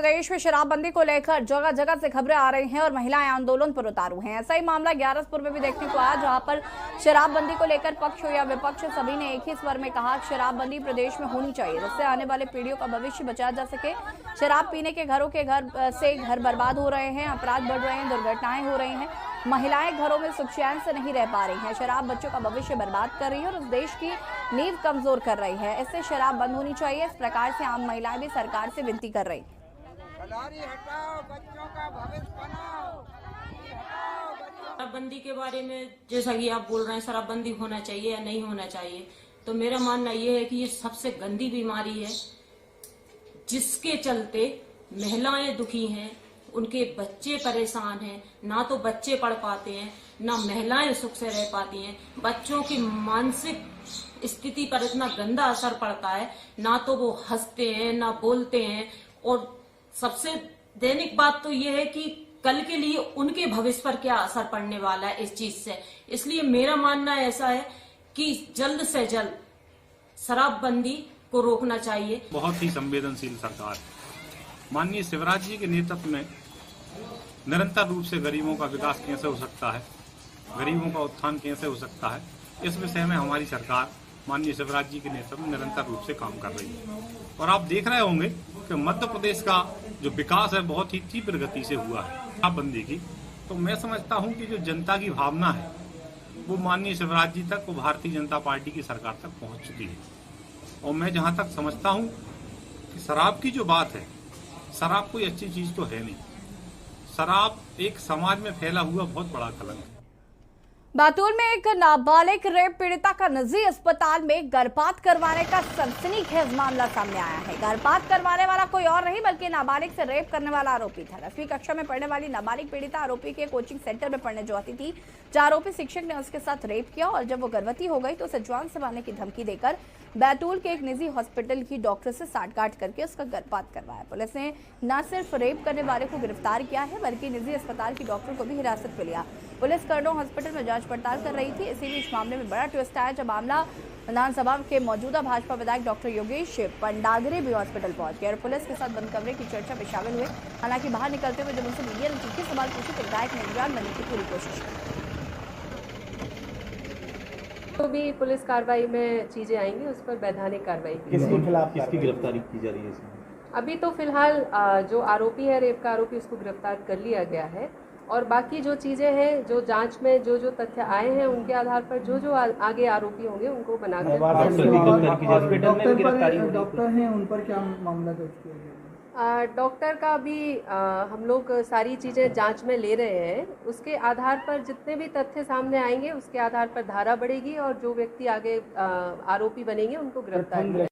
प्रदेश में शराबबंदी को लेकर जगह जगह से खबरें आ रही हैं और महिलाएं आंदोलन पर उतारू हैं। ऐसा ही मामला ग्यारसपुर में भी देखने को आया, जहां पर शराबबंदी को लेकर पक्ष हो या विपक्ष, सभी ने एक ही स्वर में कहा कि शराबबंदी प्रदेश में होनी चाहिए, जिससे आने वाले पीढ़ियों का भविष्य बचाया जा सके। शराब पीने के घर बर्बाद हो रहे हैं, अपराध बढ़ रहे हैं, दुर्घटनाएं हो रही हैं, महिलाएं घरों में सुख चैन से नहीं रह पा रही हैं। शराब बच्चों का भविष्य बर्बाद कर रही है और उस देश की नींव कमजोर कर रही है। इससे शराब बंद होनी चाहिए। इस प्रकार से आम महिलाएं भी सरकार से विनती कर रही। हटाओ, बच्चों का भविष्य बनाओ। शराबबंदी के बारे में जैसा कि आप बोल रहे हैं, शराबबंदी होना चाहिए या नहीं होना चाहिए, तो मेरा मानना ये है कि ये सबसे गंदी बीमारी है, जिसके चलते महिलाएं दुखी हैं, उनके बच्चे परेशान हैं। ना तो बच्चे पढ़ पाते हैं, ना महिलाएं सुख से रह पाती हैं। बच्चों की मानसिक स्थिति पर इतना गंदा असर पड़ता है, ना तो वो हंसते हैं ना बोलते हैं। और सबसे दैनिक बात तो ये है कि कल के लिए उनके भविष्य पर क्या असर पड़ने वाला है इस चीज से। इसलिए मेरा मानना ऐसा है कि जल्द से जल्द शराबबंदी को रोकना चाहिए। बहुत ही संवेदनशील सरकार, माननीय शिवराज जी के नेतृत्व में निरंतर रूप से गरीबों का विकास कैसे हो सकता है, गरीबों का उत्थान कैसे हो सकता है, इस विषय में हमारी सरकार माननीय शिवराज जी के नेतृत्व में निरंतर रूप से काम कर रही है। और आप देख रहे होंगे कि मध्य प्रदेश का जो विकास है बहुत ही तीव्र गति से हुआ है शराबबंदी की। तो मैं समझता हूं कि जो जनता की भावना है वो माननीय शिवराज जी तक, वो भारतीय जनता पार्टी की सरकार तक पहुंच चुकी है। और मैं जहां तक समझता हूं कि शराब की जो बात है, शराब कोई अच्छी चीज तो है नहीं। शराब एक समाज में फैला हुआ बहुत बड़ा कलंक है। बैतूल में एक नाबालिग रेप पीड़िता का निजी अस्पताल में गर्भपात करवाने का सनसनीखेज मामला सामने आया है। गर्भपात करवाने वाला कोई और नहीं बल्कि नाबालिग से रेप करने वाला आरोपी था। 10वीं कक्षा में पढ़ने वाली नाबालिग पीड़िता आरोपी के कोचिंग सेंटर में पढ़ने जो आती थी, जहां आरोपी शिक्षक ने उसके साथ रेप किया और जब वो गर्भवती हो गई तो उसे जान से मारने की धमकी देकर बैतूल के एक निजी हॉस्पिटल की डॉक्टर से साठगांठ करके उसका गर्भपात करवाया। पुलिस ने न सिर्फ रेप करने वाले को गिरफ्तार किया है बल्कि निजी अस्पताल की डॉक्टर को भी हिरासत में लिया। पुलिस कर्नल हॉस्पिटल में जांच पड़ताल कर रही थी। इसी बीच मामले में बड़ा ट्विस्ट आया जब मामला विधानसभा के मौजूदा भाजपा विधायक डॉक्टर योगेश पंडागरे भी हॉस्पिटल पहुंच गए और पुलिस के साथ बंद कमरे की चर्चा में शामिल हुए। हालांकि बाहर निकलते हुए जब उनसे मीडिया ने तीखे सवाल पूछे तो विधायक ने जान बनने की पूरी कोशिश की। तो भी पुलिस कार्रवाई में चीजें आएंगी, उस पर वैधानिक कार्रवाई किसके खिलाफ किसकी गिरफ्तारी की जा रही है इसमें? अभी तो फिलहाल जो आरोपी है, रेप का आरोपी, उसको गिरफ्तार कर लिया गया है और बाकी जो चीजें हैं, जो जांच में जो तथ्य आए हैं, उनके आधार पर जो आगे आरोपी होंगे उनको बनाकर डॉक्टर हैं उन पर क्या मामला दर्ज किया गया? डॉक्टर का भी हम लोग सारी चीज़ें जांच में ले रहे हैं। उसके आधार पर जितने भी तथ्य सामने आएंगे उसके आधार पर धारा बढ़ेगी और जो व्यक्ति आगे आरोपी बनेंगे उनको गिरफ्तार